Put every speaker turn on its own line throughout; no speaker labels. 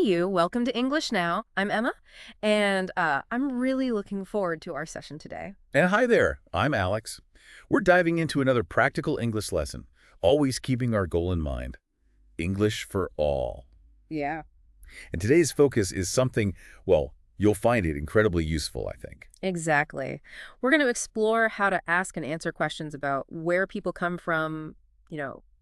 Hey you, welcome to English Now. I'm Emma, and I'm really looking forward to our session today.
And hi there, I'm Alex. We're diving into another practical English lesson, always keeping our goal in mind. English for all.
Yeah.
And today's focus is something, well, you'll find it incredibly useful, I think.
Exactly. We're going to explore how to ask and answer questions about where people come from,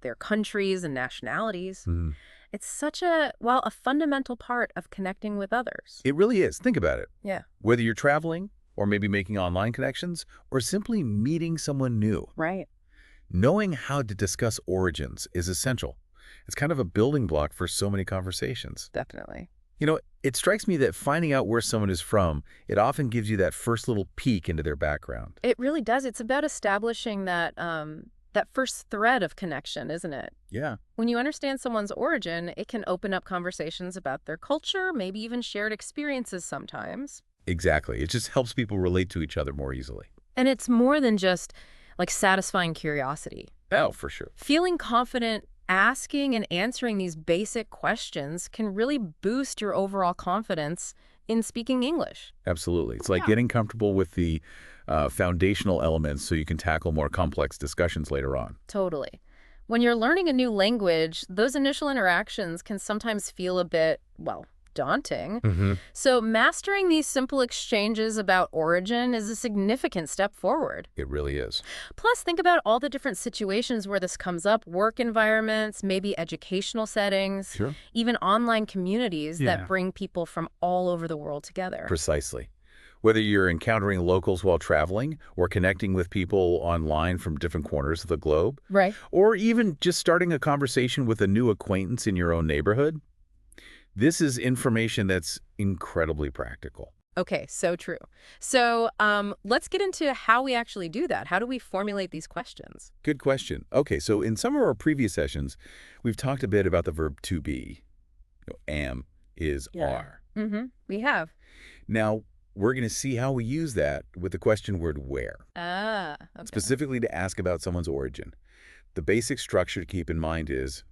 their countries and nationalities.
Hmm.
It's such a fundamental part of connecting with others.
It really is. Think about it.
Yeah.
Whether you're traveling, or maybe making online connections, or simply meeting someone new,
Right.
knowing how to discuss origins is essential. It's kind of a building block for so many conversations.
Definitely.
It strikes me that finding out where someone is from, it often gives you that first little peek into their background.
It really does. It's about establishing that first thread of connection, isn't it?
Yeah,
When you understand someone's origin, it can open up conversations about their culture, maybe even shared experiences sometimes.
exactly. It just helps people relate to each other more easily.
And it's more than just like satisfying curiosity.
Oh, for sure.
Feeling confident asking and answering these basic questions can really boost your overall confidence in speaking English.
Absolutely. It's like
Yeah.
getting comfortable with the foundational elements so you can tackle more complex discussions later on.
Totally. When you're learning a new language, those initial interactions can sometimes feel a bit, daunting.
Hmm.
So mastering these simple exchanges about origin is a significant step forward.
It really is.
Plus, think about all the different situations where this comes up, work environments, maybe educational settings,
Sure.
even online communities
Yeah.
that bring people from all over the world together.
Precisely. Whether you're encountering locals while traveling or connecting with people online from different corners of the globe,
Right.
or even just starting a conversation with a new acquaintance in your own neighborhood, this is information that's incredibly practical.
Okay, so true. So let's get into how we actually do that. How do we formulate these questions?
Good question. Okay, so in some of our previous sessions, we've talked a bit about the verb to be. Am, is,
Yeah.
are.
We have.
Now, we're going to see how we use that with the question word where,
Okay.
specifically to ask about someone's origin. The basic structure to keep in mind is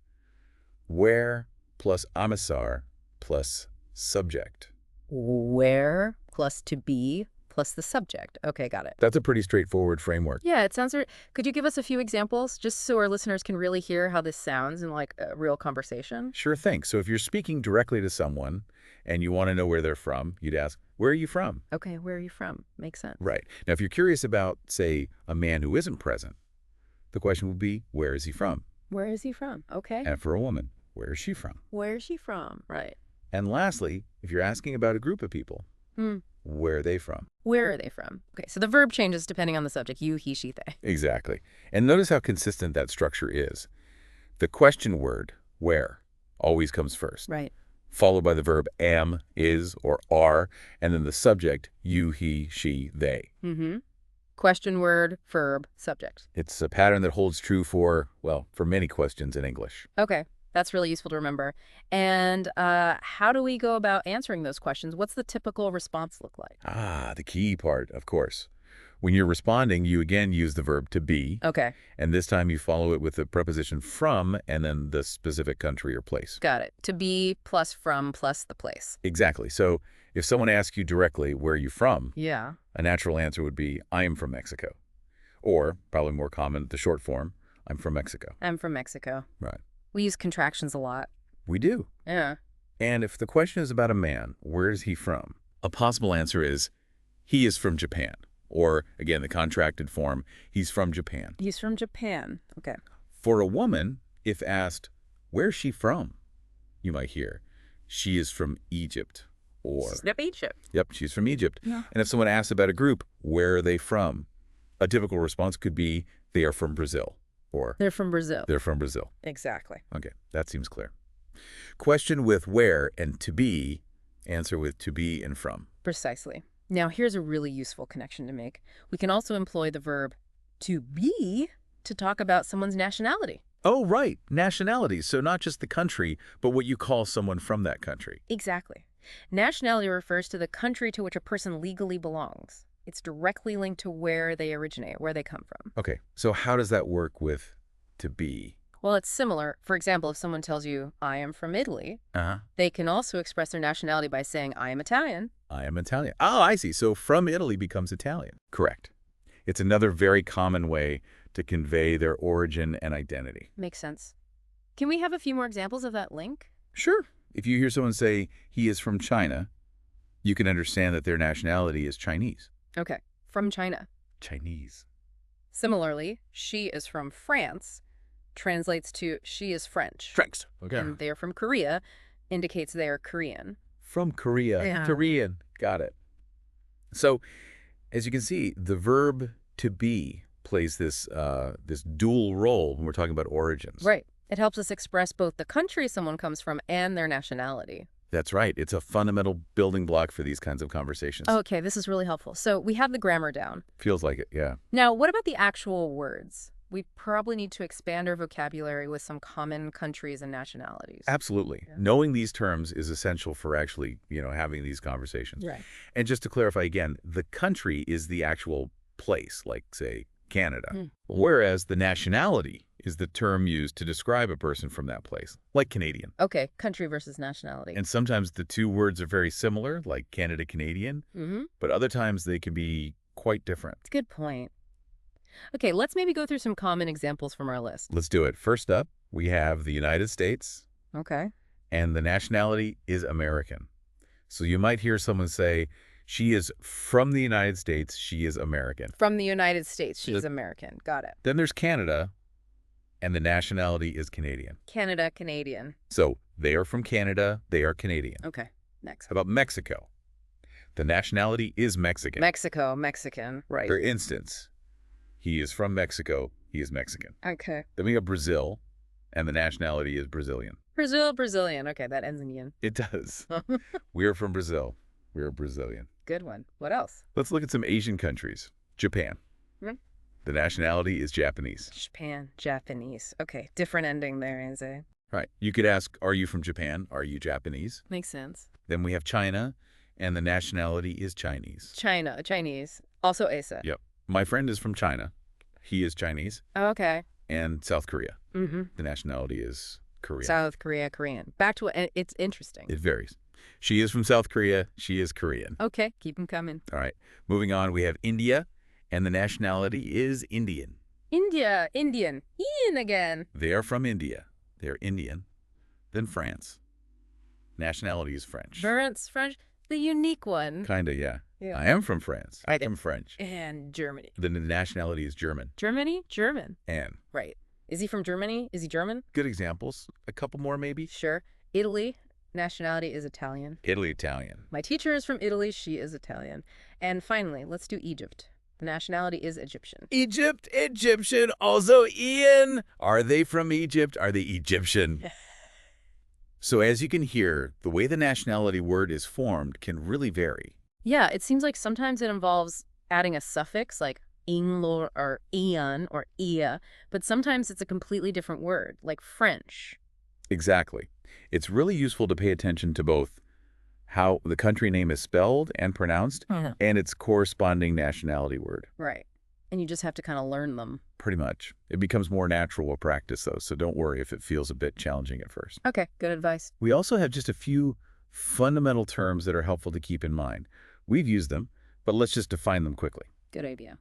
where plus amisar plus subject.
Where plus to be plus the subject. Okay, got it.
That's a pretty straightforward framework.
Yeah, it sounds. Could you give us a few examples just so our listeners can really hear how this sounds in like a real conversation?
Sure thing. So if you're speaking directly to someone and you want to know where they're from, you'd ask, where are you from?
Okay, where are you from? Makes sense.
Right. Now, if you're curious about, say, a man who isn't present, the question would be, where is he from?
Where is he from? Okay.
And for a woman, where is she from?
Where is she from? Right.
And lastly, if you're asking about a group of people,
Hmm.
where are they from?
Where are they from? Okay, so the verb changes depending on the subject. You, he, she, they.
Exactly. And notice how consistent that structure is. The question word, where, always comes first,
Right.
followed by the verb am, is, or are, and then the subject, you, he, she, they.
Question word, verb, subject.
It's a pattern that holds true for, well, for many questions in English.
Okay, that's really useful to remember. And how do we go about answering those questions? What's the typical response look like?
Ah, the key part, of course. When you're responding, you again use the verb to be,
Okay,
and this time you follow it with the preposition from and then the specific country or place.
got it. To be plus from plus the place.
Exactly. So if someone asks you directly, where are you from?
Yeah.
A natural answer would be, I am from Mexico. Or, probably more common, the short form, I'm from Mexico.
I'm from Mexico.
Right.
We use contractions a lot.
We do.
Yeah.
And if the question is about a man, where is he from? A possible answer is, he is from Japan. Or, again, the contracted form, he's from Japan.
He's from Japan. Okay.
For a woman, if asked, where's she from? You might hear, she is from Egypt. Or,
Snip Egypt.
yep, she's from Egypt.
Yeah.
And if someone asks about a group, where are they from? A typical response could be, they are from Brazil. Or,
They're from Brazil.
they're from Brazil.
Exactly.
Okay, that seems clear. Question with where and to be, answer with to be and from.
Precisely. Now, here's a really useful connection to make. We can also employ the verb to be to talk about someone's nationality.
Oh, right, nationalities. So not just the country, but what you call someone from that country.
Exactly. Nationality refers to the country to which a person legally belongs. It's directly linked to where they originate, where they come from.
Okay, so how does that work with to be?
Well, it's similar. For example, if someone tells you, I am from Italy,
Uh-huh.
they can also express their nationality by saying, I am Italian.
I am Italian. Oh, I see. So from Italy becomes Italian. Correct. It's another very common way to convey their origin and identity.
Makes sense. Can we have a few more examples of that link?
Sure. If you hear someone say he is from China, you can understand that their nationality is Chinese.
Okay, from China.
Chinese.
Similarly, she is from France translates to she is French.
Franks. Okay.
And they're from Korea indicates they're Korean.
From Korea.
Yeah.
Korean. Got it. So, as you can see, the verb to be plays this dual role when we're talking about origins.
Right. It helps us express both the country someone comes from and their nationality.
That's right. It's a fundamental building block for these kinds of conversations.
Okay, this is really helpful. So we have the grammar down.
Feels like it, yeah.
Now, what about the actual words? We probably need to expand our vocabulary with some common countries and nationalities.
Absolutely.
Yeah.
Knowing these terms is essential for actually, having these conversations.
Right.
And just to clarify again, the country is the actual place, like, say, Canada. Whereas the nationality is the term used to describe a person from that place, like Canadian.
Okay, country versus nationality.
And sometimes the two words are very similar, like Canada-Canadian, but other times they can be quite different.
That's a good point. Okay, let's maybe go through some common examples from our list.
Let's do it. First up, we have the United States,
Okay.
and the nationality is American. So you might hear someone say, she is from the United States, she is American.
From the United States, she's
Yes.
American. Got it.
Then there's Canada, and the nationality is Canadian.
Canada, Canadian.
So they are from Canada, they are Canadian.
Okay, next.
How about Mexico? The nationality is Mexican.
Mexico, Mexican. Right.
For instance, he is from Mexico, he is Mexican.
Okay.
Then we have Brazil, and the nationality is Brazilian.
Brazil, Brazilian. Okay, that ends in yin.
It does. We are from Brazil. We are Brazilian.
Good one. What else?
Let's look at some Asian countries. Japan.
Hmm?
The nationality is Japanese.
Japan, Japanese. Okay, different ending there, is it?
Right. You could ask, are you from Japan? Are you Japanese?
Makes sense.
Then we have China, and the nationality is Chinese.
China, Chinese. Also Asa.
Yep. My friend is from China. He is Chinese.
Oh, okay.
And South Korea.
Mm-hmm.
The nationality is Korean.
South Korea, Korean. Back to it. It's interesting.
It varies. She is from South Korea. She is Korean.
Okay, keep them coming.
All right. Moving on, we have India, and the nationality is Indian.
India, Indian. Ian again.
They are from India. They are Indian. Then France. Nationality is French.
France, French. The unique one.
Kinda, yeah.
Yeah.
I am from France. I am French.
And Germany.
Then the nationality is German.
Germany? German.
And
Right. Is he from Germany? Is he German?
good examples. A couple more, maybe.
Sure. Italy. Nationality is Italian.
Italy, Italian.
My teacher is from Italy. She is Italian. And finally, let's do Egypt. The nationality is Egyptian.
Egypt, Egyptian, also Ian. Are they from Egypt? Are they Egyptian? So as you can hear, the way the nationality word is formed can really vary.
Yeah, it seems like sometimes it involves adding a suffix like inglo or ian or ia, but sometimes it's a completely different word, like French.
Exactly. It's really useful to pay attention to both how the country name is spelled and pronounced and its corresponding nationality word.
Right. And you just have to kind of learn them.
Pretty much. It becomes more natural with practice, though, so don't worry if it feels a bit challenging at first.
Okay, good advice.
We also have just a few fundamental terms that are helpful to keep in mind. We've used them, but let's just define them quickly.
Good idea.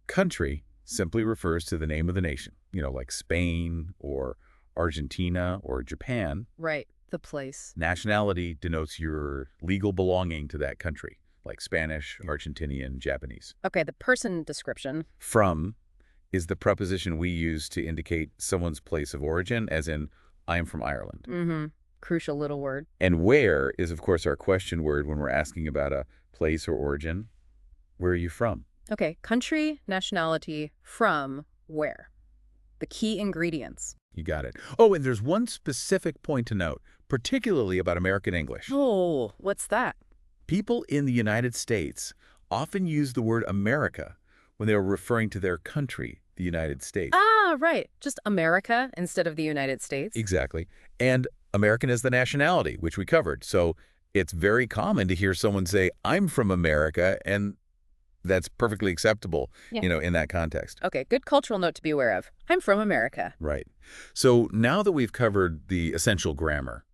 Country simply refers to the name of the nation, like Spain or Argentina or Japan.
Right, the place.
Nationality denotes your legal belonging to that country, like Spanish, Argentinian, Japanese.
Okay, the person description.
From is the preposition we use to indicate someone's place of origin, as in, I am from Ireland.
Mm-hmm. Crucial little word.
And where is, of course, our question word when we're asking about a place or origin. Where are you from?
Okay, country, nationality, from, where. The key ingredients.
You got it. Oh, and there's one specific point to note, particularly about American English.
Oh, what's that?
People in the United States often use the word America when they're referring to their country, the United States.
Ah, right. Just America instead of the United States.
Exactly. And American is the nationality, which we covered. So it's very common to hear someone say, I'm from America, and that's perfectly acceptable,
Yeah.
in that context.
Okay, good cultural note to be aware of. I'm from America.
Right. So now that we've covered the essential grammar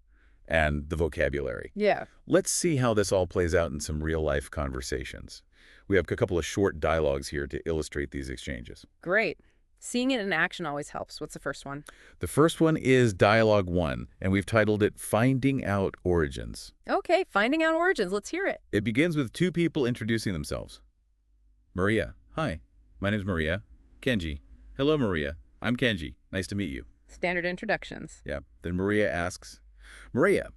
and the vocabulary,
Yeah.
let's see how this all plays out in some real-life conversations. We have a couple of short dialogues here to illustrate these exchanges.
Great. Seeing it in action always helps. What's the first one?
The first one is Dialogue 1, and we've titled it Finding Out Origins.
Okay, finding out origins. Let's hear it.
It begins with two people introducing themselves. Maria. Hi, my name's Maria. Kenji. Hello, Maria. I'm Kenji. Nice to meet you.
Standard introductions.
Yeah. Then Maria asks, Maria,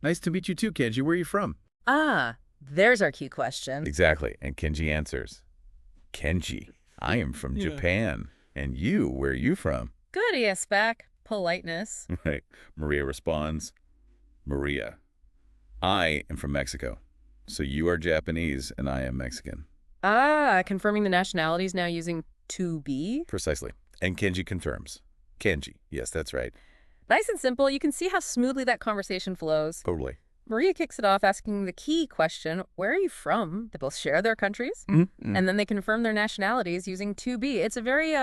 nice to meet you too, Kenji. Where are you from?
Ah, there's our key question.
Exactly. And Kenji answers, Kenji, I am from Japan. And you, where are you from?
Good, yes, back. Politeness.
Right. Maria responds, Maria, I am from Mexico. So you are Japanese and I am Mexican.
Ah, confirming the nationalities now using to be.
Precisely. And Kenji confirms. Kenji. Yes, that's right.
Nice and simple. You can see how smoothly that conversation flows.
Totally.
Maria kicks it off asking the key question, where are you from? They both share their countries, and then they confirm their nationalities using to be. It's a very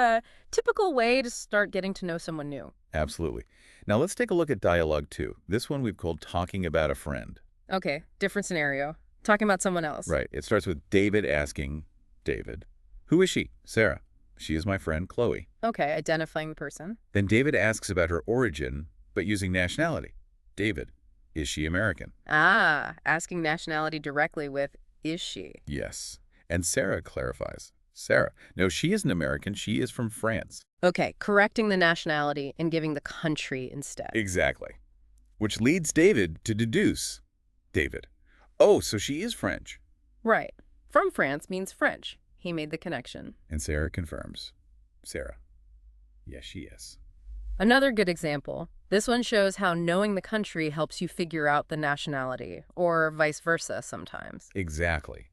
typical way to start getting to know someone new.
Absolutely. Now let's take a look at Dialogue 2. This one we've called Talking About a Friend.
Okay, different scenario. Talking about someone else.
Right. It starts with David asking David, who is she? Sarah. She is my friend, Chloe.
Okay, identifying the person.
Then David asks about her origin, but using nationality. David, is she American?
Ah, asking nationality directly with, is she?
Yes. And Sarah clarifies. Sarah, no, she isn't American. She is from France.
Okay, correcting the nationality and giving the country instead.
Exactly. Which leads David to deduce. David, oh, so she is French.
Right. From France means French. He made the connection.
And Sarah confirms. Sarah, yes, she is.
Another good example. This one shows how knowing the country helps you figure out the nationality, or vice versa sometimes.
Exactly.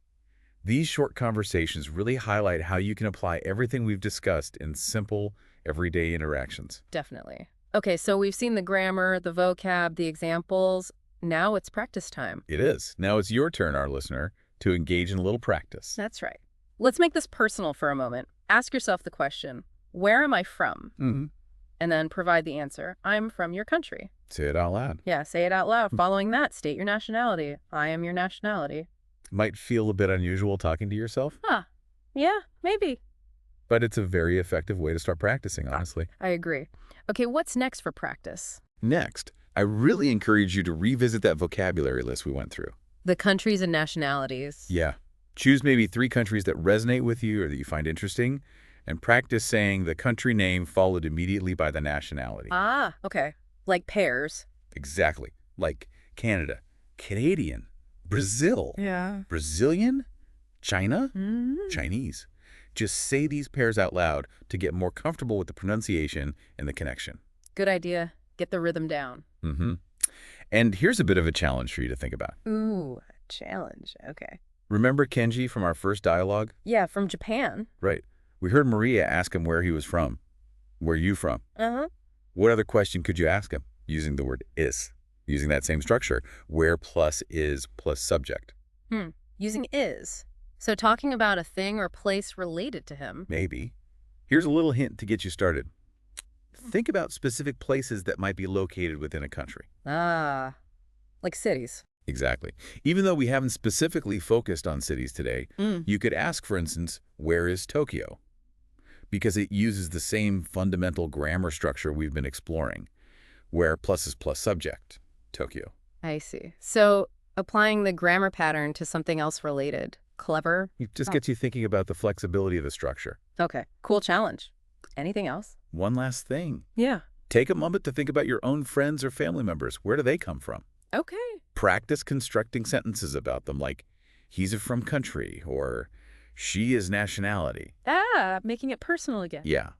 These short conversations really highlight how you can apply everything we've discussed in simple, everyday interactions.
Definitely. Okay, so we've seen the grammar, the vocab, the examples. Now it's practice time.
It is. Now it's your turn, our listener, to engage in a little practice.
That's right. Let's make this personal for a moment. Ask yourself the question, where am I from? And then provide the answer, I'm from your country.
Say it out loud.
Yeah, say it out loud. Following that, state your nationality. I am your nationality.
Might feel a bit unusual talking to yourself,
Yeah, maybe.
but it's a very effective way to start practicing, honestly.
I agree. Okay, what's next for practice?
Next, I really encourage you to revisit that vocabulary list we went through.
The countries and nationalities.
Yeah. Choose maybe 3 countries that resonate with you or that you find interesting, and practice saying the country name followed immediately by the nationality.
Ah, okay. Like pairs.
Exactly. Like Canada, Canadian, Brazil,
Yeah.
Brazilian, China,
Mm-hmm.
Chinese. Just say these pairs out loud to get more comfortable with the pronunciation and the connection.
Good idea. Get the rhythm down.
And here's a bit of a challenge for you to think about.
Ooh, a challenge. Okay.
Remember Kenji from our first dialogue?
Yeah, from Japan.
Right. We heard Maria ask him where he was from. Where are you from?
Uh-huh.
What other question could you ask him using the word is? Using that same structure, where plus is plus subject.
Using is. So talking about a thing or place related to him.
Maybe. Here's a little hint to get you started. Think about specific places that might be located within a country.
Ah, like cities.
Exactly. Even though we haven't specifically focused on cities today, you could ask, for instance, where is Tokyo? Because it uses the same fundamental grammar structure we've been exploring, where plus is plus subject, Tokyo.
I see. So applying the grammar pattern to something else related. Clever.
It just gets you thinking about the flexibility of the structure.
Okay, cool challenge. Anything else?
One last thing.
Yeah.
Take a moment to think about your own friends or family members. Where do they come from?
Okay.
Practice constructing sentences about them like, he's from country, or she is nationality.
Ah, making it personal again.
Yeah.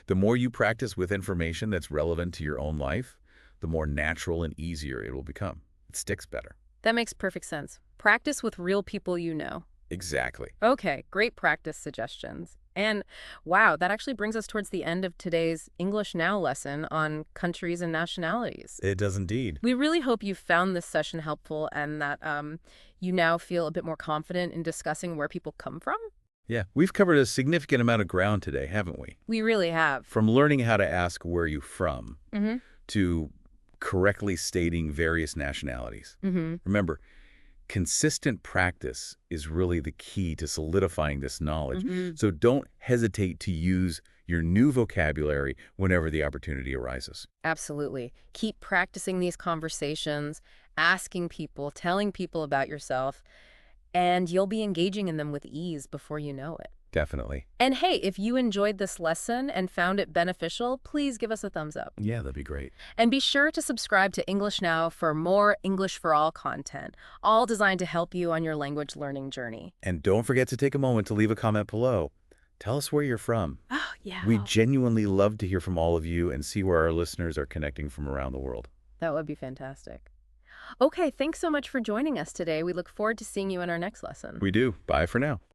The more you practice with information that's relevant to your own life, the more natural and easier it will become. It sticks better.
That makes perfect sense. Practice with real people you know.
Exactly.
Okay, great practice suggestions. And wow, that actually brings us towards the end of today's English Now lesson on countries and nationalities.
It does indeed.
We really hope you found this session helpful and that you now feel a bit more confident in discussing where people come from.
Yeah, we've covered a significant amount of ground today, haven't we?
We really have.
From learning how to ask where you from
Mm-hmm.
to correctly stating various nationalities.
Mm-hmm.
Remember, consistent practice is really the key to solidifying this knowledge.
Mm-hmm.
So don't hesitate to use your new vocabulary whenever the opportunity arises.
Absolutely. Keep practicing these conversations, asking people, telling people about yourself, and you'll be engaging in them with ease before you know it.
Definitely.
And hey, if you enjoyed this lesson and found it beneficial, please give us a thumbs up.
Yeah, that'd be great.
And be sure to subscribe to English Now for more English for All content, all designed to help you on your language learning journey.
And don't forget to take a moment to leave a comment below. Tell us where you're from.
Oh, yeah.
We genuinely love to hear from all of you and see where our listeners are connecting from around the world.
That would be fantastic. Okay, thanks so much for joining us today. We look forward to seeing you in our next lesson.
We do. Bye for now.